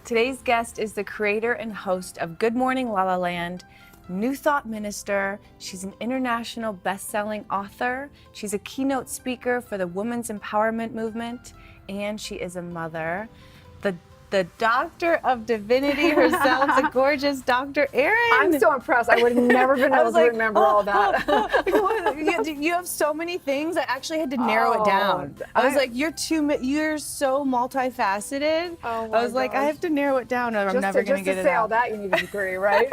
Today's guest is the creator and host of Good Morning La La Land, New Thought Minister. She's an international best-selling author. She's a keynote speaker for the women's empowerment movement, and she is a mother. The doctor of divinity herself, the gorgeous Dr. Erin. I'm so impressed. I would have never been able to remember all that. You have so many things. I actually had to narrow it down. I was like, you're so multifaceted. Oh I was like, I have to narrow it down, or I'm never going to get it out. Just to say all that, you need a degree, right?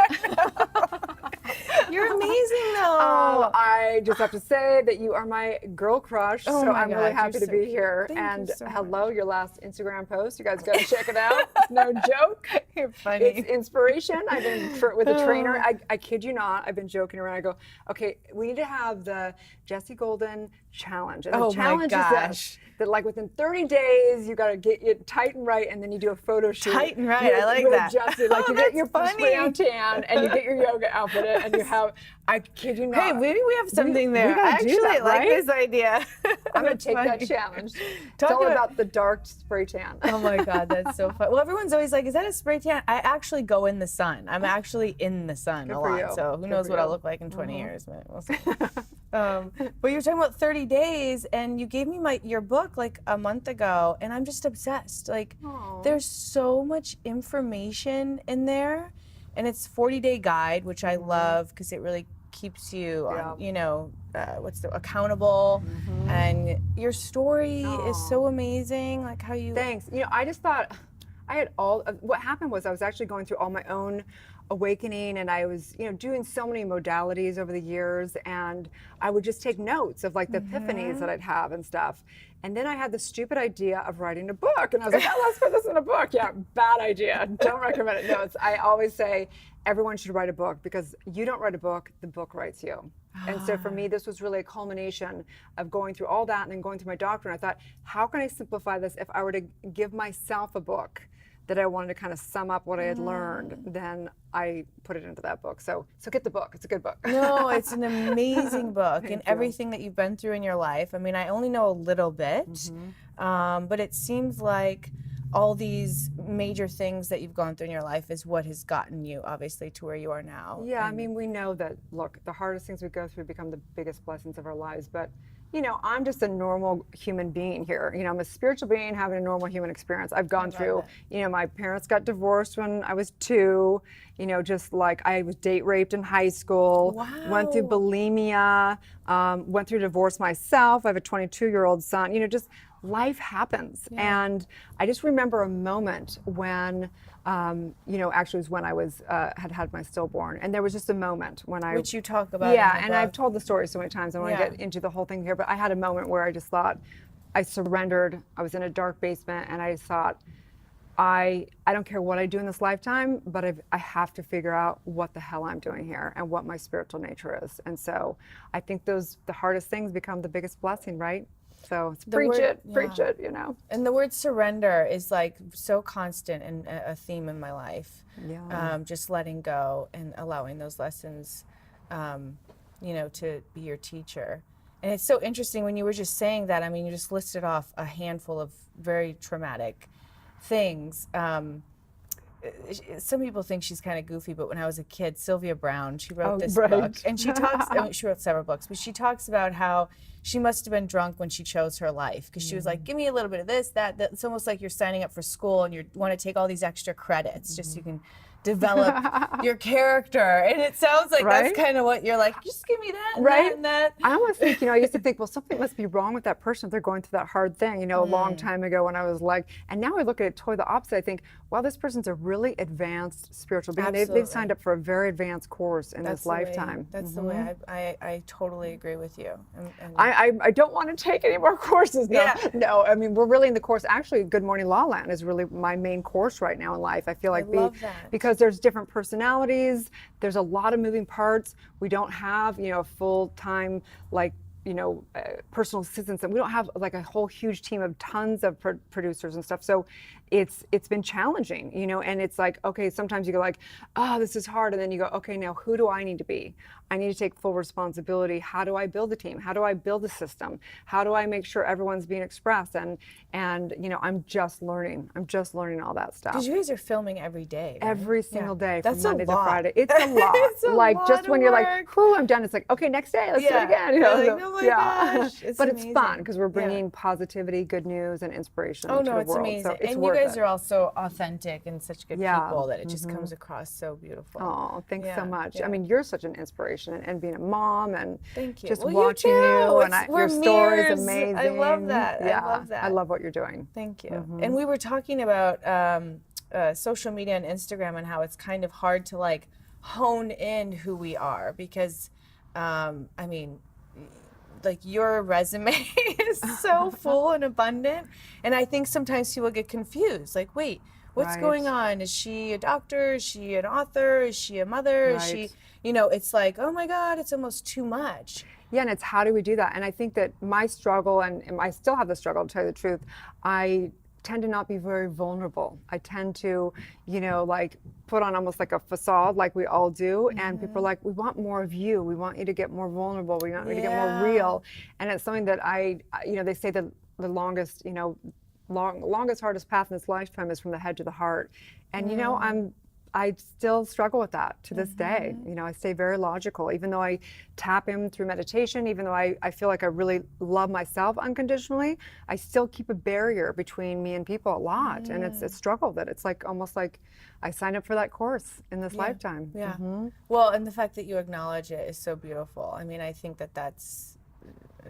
You're amazing, though. I just have to say that you are my girl crush, so I'm really happy to be here. Thank you so hello, your last Instagram post. You guys got to check it out. It's no joke. You're funny. It's inspiration. I've been with a trainer. I kid you not. I've been joking around. I go, okay, we need to have the Jessie Golden challenge. And the challenge is this, that like within 30 days, you got to get it tight and right, and then you do a photo shoot. Tight and right. I like that. Jessie, like you get your spray on tan, and you get your yoga outfit, and you have. I kid you not. Hey, maybe we have something there. I actually like this idea. I'm going to take that challenge. It's all about the dark spray tan. Oh my God, that's so fun. Well, everyone's always like, is that a spray tan? I actually go in the sun. I'm actually in the sun a lot. So who knows what I'll look like in 20 years. But we'll see. But you were talking about 30 days, and you gave me your book like a month ago, and I'm just obsessed. Like, there's so much information in there, and it's 40-day guide, which I love because it really keeps you, accountable, and your story is so amazing. Like how you. Thanks. I just thought I had what happened was I was actually going through all my own awakening, and I was doing so many modalities over the years, and I would just take notes of like the epiphanies that I'd have and stuff. And then I had the stupid idea of writing a book, and I was like, oh, let's put this in a book. Yeah, bad idea. Don't recommend it. No, I always say everyone should write a book, because you don't write a book, the book writes you. And so for me, this was really a culmination of going through all that and then going through my doctor. And I thought, how can I simplify this? If I were to give myself a book that I wanted to kind of sum up what I had learned, then I put it into that book. So get the book. It's a good book. No, it's an amazing book. And everything that you've been through in your life. I mean, I only know a little bit, but it seems like all these major things that you've gone through in your life is what has gotten you, obviously, to where you are now. Yeah, I mean, we know that, look, the hardest things we go through become the biggest blessings of our lives. But, I'm just a normal human being here. I'm a spiritual being having a normal human experience. I've gone through, my parents got divorced when I was 2, just like I was date raped in high school, went through bulimia, went through divorce myself. I have a 22-year-old son, just life happens. And I just remember a moment when, actually it was when I was had my stillborn, and there was just a moment when which you talk about. Yeah, and I've told the story so many times. I don't want to get into the whole thing here, but I had a moment where I just thought, I surrendered. I was in a dark basement, and I just thought, I don't care what I do in this lifetime, but I have to figure out what the hell I'm doing here and what my spiritual nature is. And so I think the hardest things become the biggest blessing, right? So it's preach it. And the word surrender is like so constant and a theme in my life. Yeah. Just letting go and allowing those lessons, to be your teacher. And it's so interesting when you were just saying that. I mean, you just listed off a handful of very traumatic things. Some people think she's kind of goofy, but when I was a kid, Sylvia Brown, she wrote this book, and she talks. She wrote several books, but she talks about how she must have been drunk when she chose her life, because she was like, "Give me a little bit of this, that." It's almost like you're signing up for school and you want to take all these extra credits just so you can develop your character. And it sounds like that's kind of what you're like, just give me that and that and that. I almost think, I used to think, well, something must be wrong with that person if they're going through that hard thing, a long time ago when I was like, and now I look at it totally the opposite. I think, wow, this person's a really advanced spiritual being. They've signed up for a very advanced course in this lifetime. That's the way I totally agree with you. I don't want to take any more courses. No, I mean, we're really in the course. Actually, Good Morning La La Land is really my main course right now in life. I feel like because there's different personalities, there's a lot of moving parts. We don't have, a full-time, personal assistants, and we don't have like a whole huge team of tons of producers and stuff. So it's been challenging, you know, and it's like, okay, sometimes you go like, oh, this is hard. And then you go, okay, now who do I need to be? I need to take full responsibility. How do I build a team? How do I build a system? How do I make sure everyone's being expressed? And you know, I'm just learning all that stuff. Because you guys are filming every day, right? Every single day from That's Monday a to lot. Friday. It's a lot. It's a like lot just of when you're work. like, whew, I'm done. It's like, okay, next day, let's do it again. You know? You're like, oh my gosh, it's but amazing. it's fun because we're bringing positivity, good news, and inspiration Oh to no, the it's world. amazing. So it's and you worth guys it. are all so authentic and such good Yeah. people that it just comes across so beautiful. Oh, thanks so much. Yeah. I mean, you're such an inspiration, and being a mom, and Thank you. just Well, watching you, too. you, and We're your story is mirrors. amazing. I love that. Yeah, I love that. I love what you're doing. Thank you. And we were talking about social media and Instagram and how it's kind of hard to like hone in who we are because, I mean, like your resume is so full and abundant, and I think sometimes people get confused. Like, wait, what's going on? Is she a doctor? Is she an author? Is she a mother? Is she, you know, it's like, oh my God, it's almost too much. Yeah, and it's how do we do that? And I think that my struggle, and I still have the struggle to tell you the truth, I tend to not be very vulnerable. I tend to, you know, like put on almost like a facade like we all do. And people are like, we want more of you. We want you to get more vulnerable. We want you to get more real. And it's something that you know, they say that the longest, you know, longest, hardest path in this lifetime is from the head to the heart. And, you know, I still struggle with that to this day. You know, I stay very logical, even though I tap in through meditation, even though I feel like I really love myself unconditionally, I still keep a barrier between me and people a lot. And it's a struggle that it's like almost like I signed up for that course in this lifetime. Yeah. Well, and the fact that you acknowledge it is so beautiful. I mean, I think that that's,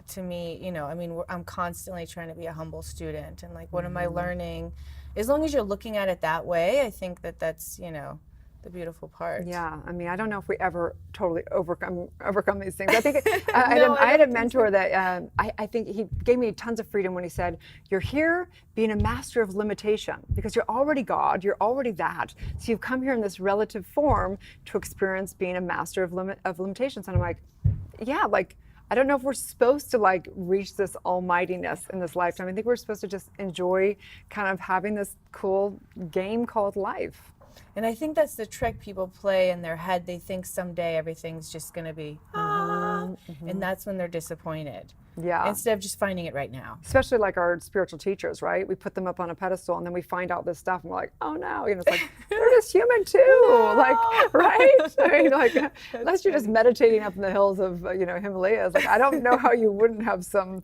to me, you know, I mean, I'm constantly trying to be a humble student. And like, what am I learning? As long as you're looking at it that way, I think that that's, you know, the beautiful part. Yeah, I mean, I don't know if we ever totally overcome these things. I think I had a mentor that I think he gave me tons of freedom when he said, "You're here being a master of limitation because you're already God, you're already that. So you've come here in this relative form to experience being a master of limitations." And I'm like, yeah, like. I don't know if we're supposed to like reach this almightiness in this lifetime. I think we're supposed to just enjoy kind of having this cool game called life. And I think that's the trick people play in their head. They think someday everything's just going to be, and that's when they're disappointed. Yeah. Instead of just finding it right now. Especially like our spiritual teachers, right? We put them up on a pedestal and then we find out this stuff and we're like, oh no, you know, it's like, they're just human too. Like, right? I mean, like, unless you're just meditating up in the hills of, you know, Himalayas, like, I don't know how you wouldn't have some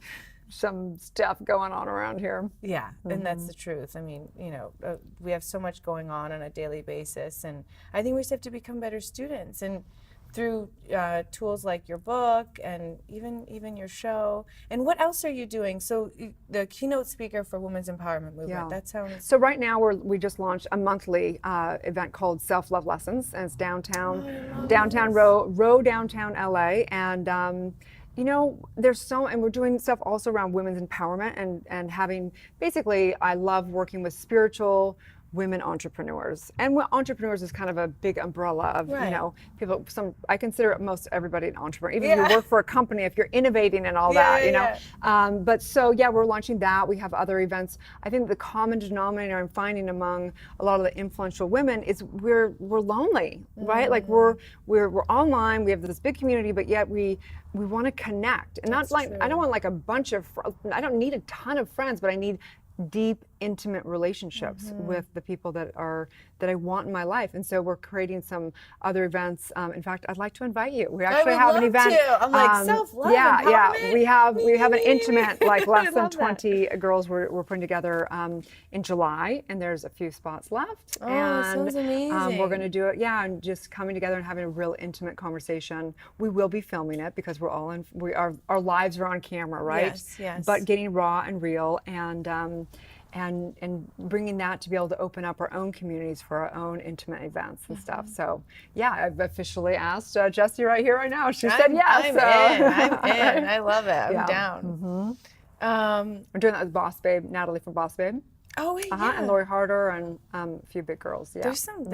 stuff going on around here. Yeah, and that's the truth. I mean, you know, we have so much going on a daily basis, and I think we just have to become better students. And through tools like your book and even your show. And what else are you doing? So the keynote speaker for Women's Empowerment Movement. That sounds. So right now we just launched a monthly event called Self-Love Lessons, and it's downtown LA, and. You know, and we're doing stuff also around women's empowerment and having, basically, I love working with spiritual women entrepreneurs. And entrepreneurs is kind of a big umbrella of, you know, people, I consider most everybody an entrepreneur. Even if you work for a company, if you're innovating and all that, you know. But so, yeah, we're launching that. We have other events. I think the common denominator I'm finding among a lot of the influential women is we're lonely, right? Like we're online, we have this big community, but yet we want to connect. And not like, I don't want like a bunch of, I don't need a ton of friends, but I need deep, intimate relationships with the people that I want in my life. And so we're creating some other events. In fact, I'd like to invite you. We actually have an event. I'm like, self-love, empowerment. We have an intimate, like less than 20 girls we're putting together in July, and there's a few spots left. Oh, and sounds amazing. We're going to do it, and just coming together and having a real intimate conversation. We will be filming it because our lives are on camera, right? Yes. But getting raw and real, and bringing that to be able to open up our own communities for our own intimate events and stuff. So yeah, I've officially asked Jessie right here, right now. She said yes. I'm in. I love it. I'm down. We're doing that with Natalie from Boss Babe. Oh wait, and Lori Harder and a few big girls. Yeah. There's some we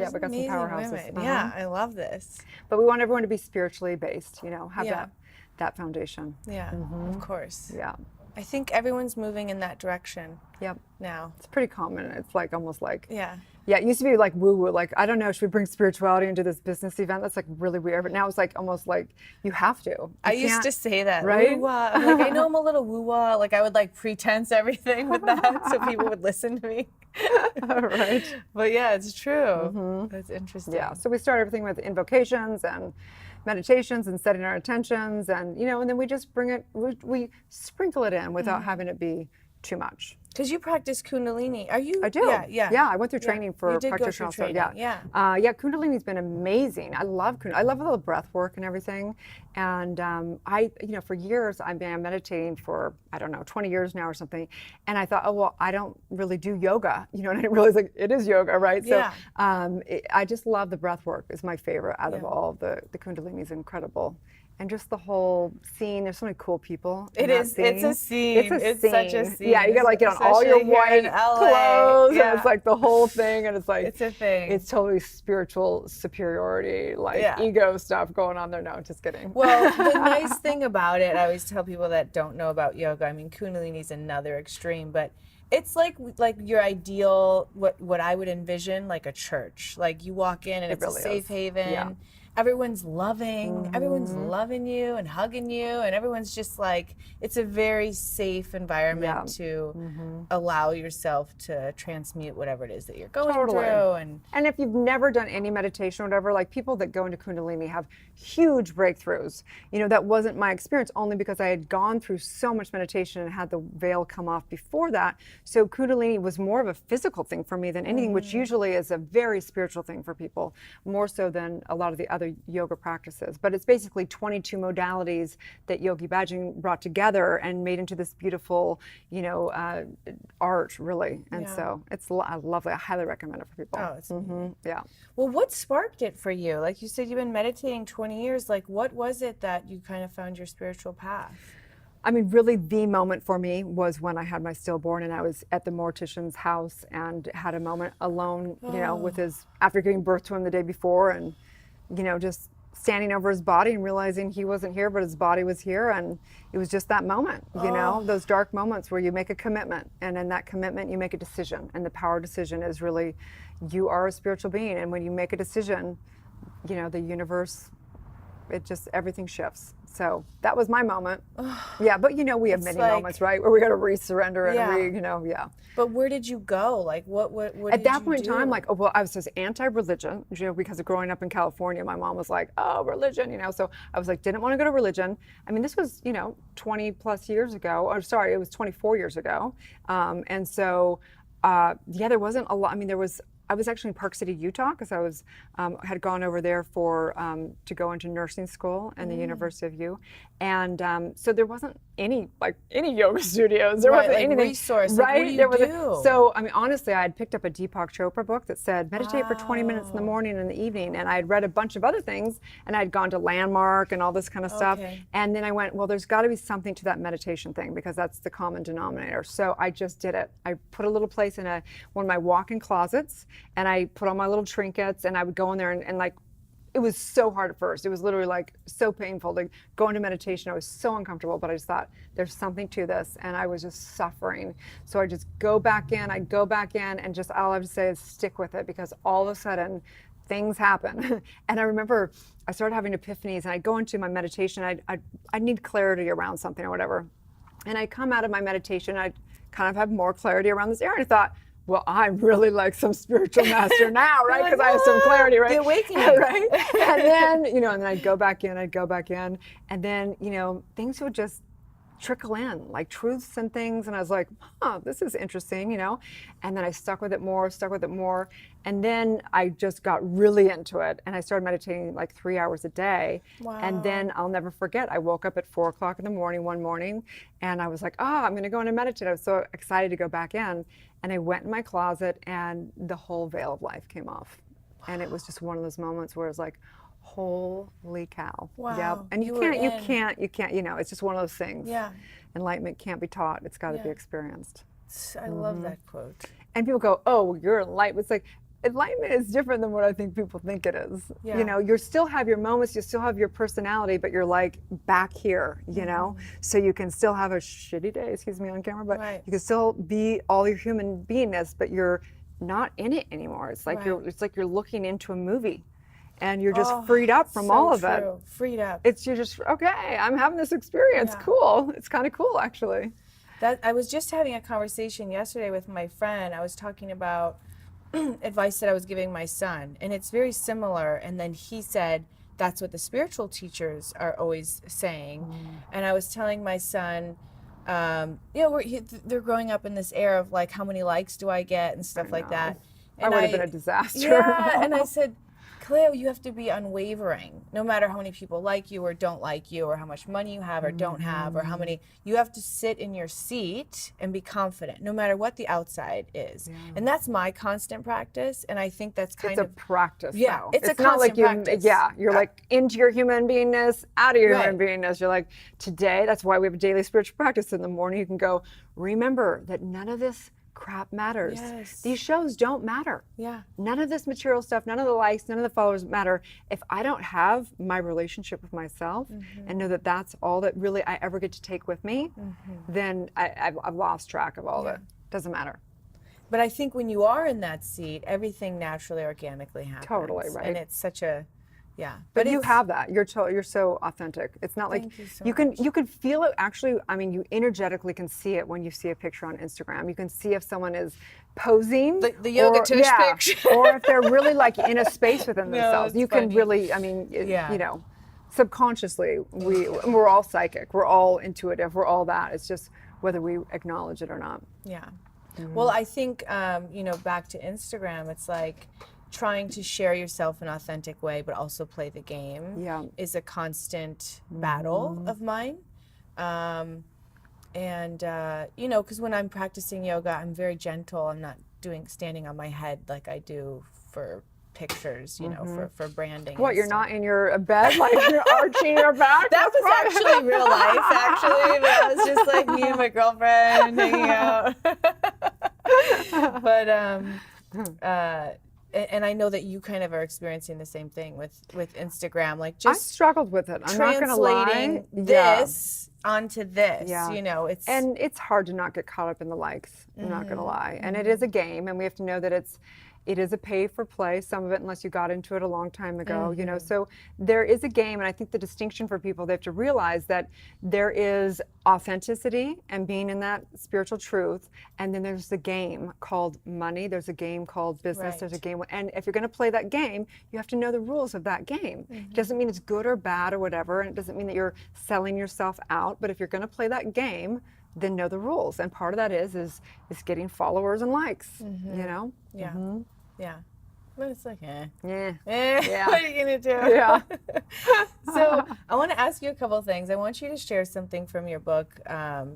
got some amazing powerhouses. women. Yeah, I love this. But we want everyone to be spiritually based, you know, have that foundation. Yeah, of course. Yeah. I think everyone's moving in that direction. Yep. now? It's pretty common. It's like almost like Yeah. Yeah, it used to be like woo-woo, like, I don't know, should we bring spirituality into this business event? That's like really weird. But now it's like almost like you have to. I used to say that, right? woo-wah. I'm like, I know I'm a little woo-wah. Like I would like pretense everything with that so people would listen to me. Right. But yeah, it's true. That's interesting. Yeah, so we start everything with invocations and meditations and setting our intentions, and and then we just bring it, we sprinkle it in without having it be too much. Because you practice Kundalini. Are you? I do. Yeah. Yeah, I went through training for you did practitioner. Go through training. Yeah. Yeah, Kundalini's been amazing. I love Kundalini. I love all the breath work and everything. And for years, I've been meditating for, I don't know, 20 years now or something. And I thought, oh, well, I don't really do yoga. And I didn't realize like it is yoga, right? Yeah. So I just love the breath work. It's my favorite out of all. The Kundalini is incredible. And just the whole scene, there's so many cool people. It is. It's a scene. It's such a scene. Yeah, you gotta like get on all your white clothes, and it's like the whole thing, and it's like it's a thing. It's totally spiritual superiority, like ego stuff going on there. No, just kidding. Well, the nice thing about it, I always tell people that don't know about yoga. I mean, Kundalini is another extreme, but it's like your ideal, what I would envision, like a church. Like you walk in and it's really a safe haven. Yeah. Everyone's loving, everyone's loving you and hugging you, and everyone's just like, it's a very safe environment to allow yourself to transmute whatever it is that you're going through. And if you've never done any meditation or whatever, like people that go into Kundalini have huge breakthroughs. That wasn't my experience, only because I had gone through so much meditation and had the veil come off before that. So Kundalini was more of a physical thing for me than anything, which usually is a very spiritual thing for people, more so than a lot of the other yoga practices. But it's basically 22 modalities that Yogi Bhajan brought together and made into this beautiful, art, really. And so it's lovely. I highly recommend it for people. Oh, it's yeah. Well, what sparked it for you? Like you said, you've been meditating 20 years. Like, what was it that you kind of found your spiritual path? I mean, really the moment for me was when I had my stillborn and I was at the mortician's house and had a moment alone, with his, after giving birth to him the day before, and just standing over his body and realizing he wasn't here, but his body was here. And it was just that moment, those dark moments where you make a commitment, and in that commitment you make a decision. And the power of decision is really, you are a spiritual being. And when you make a decision, the universe, everything shifts. So that was my moment. Yeah, but we have many moments, right, where we got to re-surrender and But where did you go? Like, what at that point in time, like, I was just anti-religion, because of growing up in California. My mom was like, oh, religion, so I was like, didn't want to go to religion. I mean, this was, 20 plus years ago, or sorry, it was 24 years ago. And so, there wasn't a lot. I mean, I was actually in Park City, Utah, because I was had gone over there for to go into nursing school in the University of U, and so there wasn't any yoga studios. There wasn't anything. Resource. Right? Like, what do you do? So I mean, honestly, I had picked up a Deepak Chopra book that said meditate for 20 minutes in the morning and the evening, and I had read a bunch of other things, and I had gone to Landmark and all this kind of stuff, and then I went, well, there's got to be something to that meditation thing, because that's the common denominator. So I just did it. I put a little place in one of my walk-in closets. And I put on my little trinkets, and I would go in there and like, it was so hard at first. It was literally like so painful to go into meditation. I was so uncomfortable, but I just thought there's something to this, and I was just suffering. So I just go back in, and just all I have to say is stick with it, because all of a sudden things happen. And I remember I started having epiphanies, and I'd go into my meditation. I'd need clarity around something or whatever. And I'd come out of my meditation, I'd kind of have more clarity around this area. And I thought, well, I'm really like some spiritual master now, right? Because I have some clarity, right? The awakening. Right? And then, and then I'd go back in, and then, things would just trickle in, like truths and things. And I was like, this is interesting, And then I stuck with it more. And then I just got really into it. And I started meditating like 3 hours a day. Wow. And then I'll never forget, I woke up at 4 o'clock in the morning one morning, and I was like, I'm going to go in and meditate. I was so excited to go back in. And I went in my closet, and the whole veil of life came off. Wow. And it was just one of those moments where it's like, holy cow. Wow. Yep. And you can't, it's just one of those things. Yeah. Enlightenment can't be taught. It's got to be experienced. I love that quote. And people go, oh, you're enlightened. It's like, Enlightenment is different than what I think people think it is. Yeah. You know, you still have your moments, you still have your personality, but you're like back here, you know? So you can still have a shitty day, excuse me on camera, but you can still be all your human beingness, but you're not in it anymore. It's like you're looking into a movie and you're just freed up from all of it. Freed up. You're just, okay, I'm having this experience. Cool. It's kind of cool actually. I was just having a conversation yesterday with my friend. I was talking about advice that I was giving my son, and it's very similar. And then he said, that's what the spiritual teachers are always saying. And I was telling my son, you know, they're growing up in this era of like, how many likes do I get and stuff like that. And I would have been a disaster. Yeah, and I said, Cleo, you have to be unwavering, no matter how many people like you or don't like you, or how much money you have or don't have, or how many. You have to sit in your seat and be confident, no matter what the outside is. And that's my constant practice, and I think that's kind of a practice. Yeah, though. it's a not constant like practice. You're like into your human beingness, out of your human beingness. You're like, today, that's why we have a daily spiritual practice. In the morning, you can go, remember that none of this crap matters. These shows don't matter. None of this material stuff, none of the likes, none of the followers matter. If I don't have my relationship with myself and know that that's all that really I ever get to take with me, then I've lost track of all of it. Doesn't matter. But I think when you are in that seat, everything naturally, organically happens. Totally, right. And it's such a, But you have that. You're so authentic. It's not like you can feel it. Actually, I mean, you energetically can see it when you see a picture on Instagram. You can see if someone is posing, the yoga tush picture, or if they're really like in a space within themselves. You can really, I mean, you know, subconsciously, we're all psychic. We're all intuitive. We're all that. It's just whether we acknowledge it or not. Well, I think you know, back to Instagram, it's like, trying to share yourself in an authentic way, but also play the game is a constant battle of mine. And, you know, because when I'm practicing yoga, I'm very gentle. I'm not standing on my head like I do for pictures, you know, for branding. What, you're not in your bed, like you're arching your back? That was actually real life, actually. But it was just like me and my girlfriend hanging out. But, and I know that you kind of are experiencing the same thing with Instagram, like just I struggled with it. I'm not gonna lie. Translating this onto this, you know, and it's hard to not get caught up in the likes. I'm not gonna lie, and it is a game, and we have to know that it is a pay for play, some of it, unless you got into it a long time ago, you know, so there is a game. And I think the distinction for people, they have to realize that there is authenticity and being in that spiritual truth. And then there's the game called money. There's a game called business. There's a game. And if you're going to play that game, you have to know the rules of that game. It doesn't mean it's good or bad or whatever. And it doesn't mean that you're selling yourself out. But if you're going to play that game, then know the rules. And part of that is getting followers and likes, you know? Yeah. But it's like, what are you gonna do? So I want to ask you a couple things. I want you to share something from your book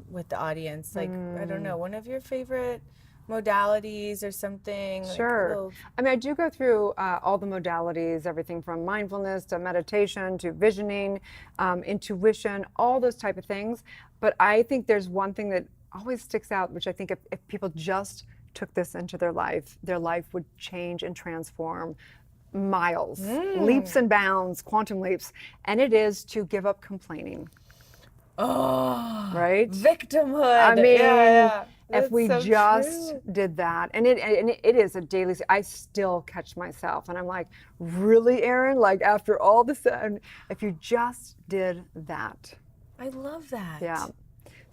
with the audience. Like, I don't know, one of your favorite modalities or something. Sure. Like I mean, I do go through all the modalities, everything from mindfulness to meditation to visioning, intuition, all those type of things. But I think there's one thing that always sticks out, which I think if people just took this into their life would change and transform miles, leaps and bounds, quantum leaps. And it is to give up complaining. Oh, right? Victimhood. I mean, That's if we so just true. did that, and it is a daily, I still catch myself and I'm like, really, Erin? Like after all this, and if you just did that. I love that. Yeah.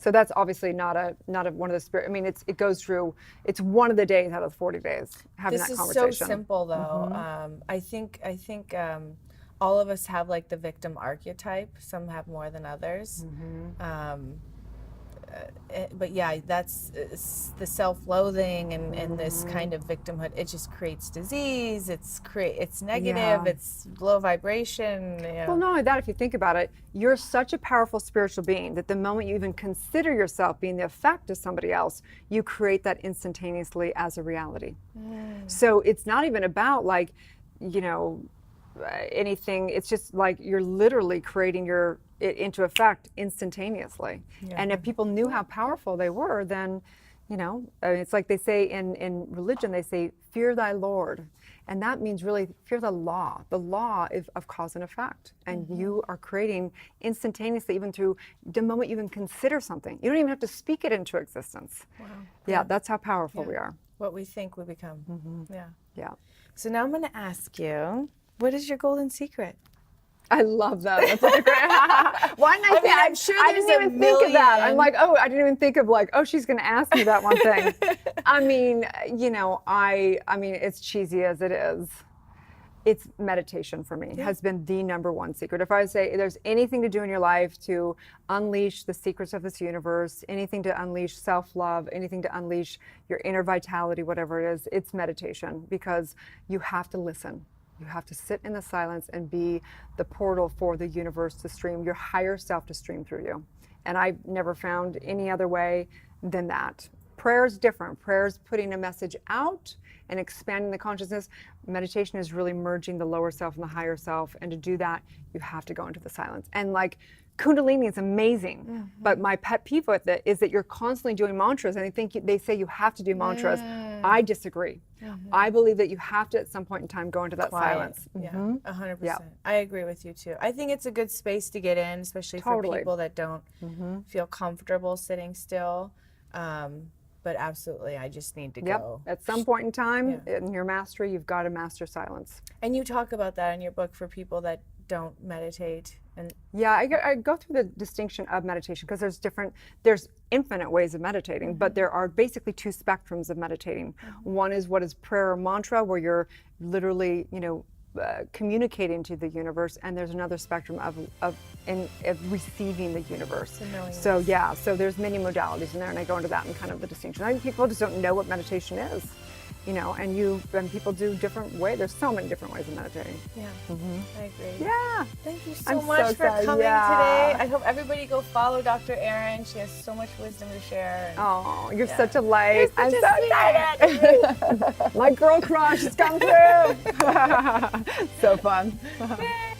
So that's obviously not one of the spirit. I mean, it goes through. It's one of the days out of the 40 days having that conversation. This is so simple, though. I think all of us have like the victim archetype. Some have more than others. But yeah, that's the self-loathing and this kind of victimhood. It just creates disease. It's negative. It's low vibration. Well, not only that, if you think about it, you're such a powerful spiritual being that the moment you even consider yourself being the effect of somebody else, you create that instantaneously as a reality. So it's not even about like, you know, anything. It's just like you're literally creating it into effect instantaneously. And if people knew how powerful they were, then, you know, it's like they say in religion, they say, fear thy Lord. And that means really fear the law of cause and effect. And you are creating instantaneously, even through the moment you even consider something. You don't even have to speak it into existence. Wow. Yeah, that's how powerful we are. What we think we become. Yeah. Yeah. So now I'm going to ask you, what is your golden secret? I love that. That's like a great. Why didn't I think? I'm sure I there's didn't a even think of that. I'm million. like, oh, I didn't even think of like, oh, she's going to ask me that one thing. I mean, you know, I mean, it's cheesy as it is. It's meditation for me. Has been the number one secret. If I say there's anything to do in your life to unleash the secrets of this universe, anything to unleash self-love, anything to unleash your inner vitality, whatever it is, it's meditation, because you have to listen. You have to sit in the silence and be the portal for the universe to stream, your higher self to stream through you. And I've never found any other way than that. Prayer is different. Prayer is putting a message out and expanding the consciousness. Meditation is really merging the lower self and the higher self. And to do that, you have to go into the silence. And like Kundalini is amazing, but my pet peeve with it is that you're constantly doing mantras, and they say you have to do mantras. I disagree. I believe that you have to at some point in time go into that silence. Yeah, 100%. I agree with you too. I think it's a good space to get in, especially for people that don't feel comfortable sitting still. But absolutely, I just need to go. At some point in time in your mastery, you've got to master silence. And you talk about that in your book for people that don't meditate. And yeah, I go through the distinction of meditation, because there's infinite ways of meditating, but there are basically two spectrums of meditating. One is what is prayer or mantra, where you're literally, you know, communicating to the universe, and there's another spectrum of receiving the universe. So yeah, so there's many modalities in there, and I go into that and kind of the distinction. I think people just don't know what meditation is, you know, and people do different ways. There's so many different ways of meditating. Yeah, I agree. Yeah. Thank you so much for coming today. I hope everybody go follow Dr. Erin. She has so much wisdom to share. Oh, you're such a light. I'm so excited. My girl crush has come through. So fun. Yay.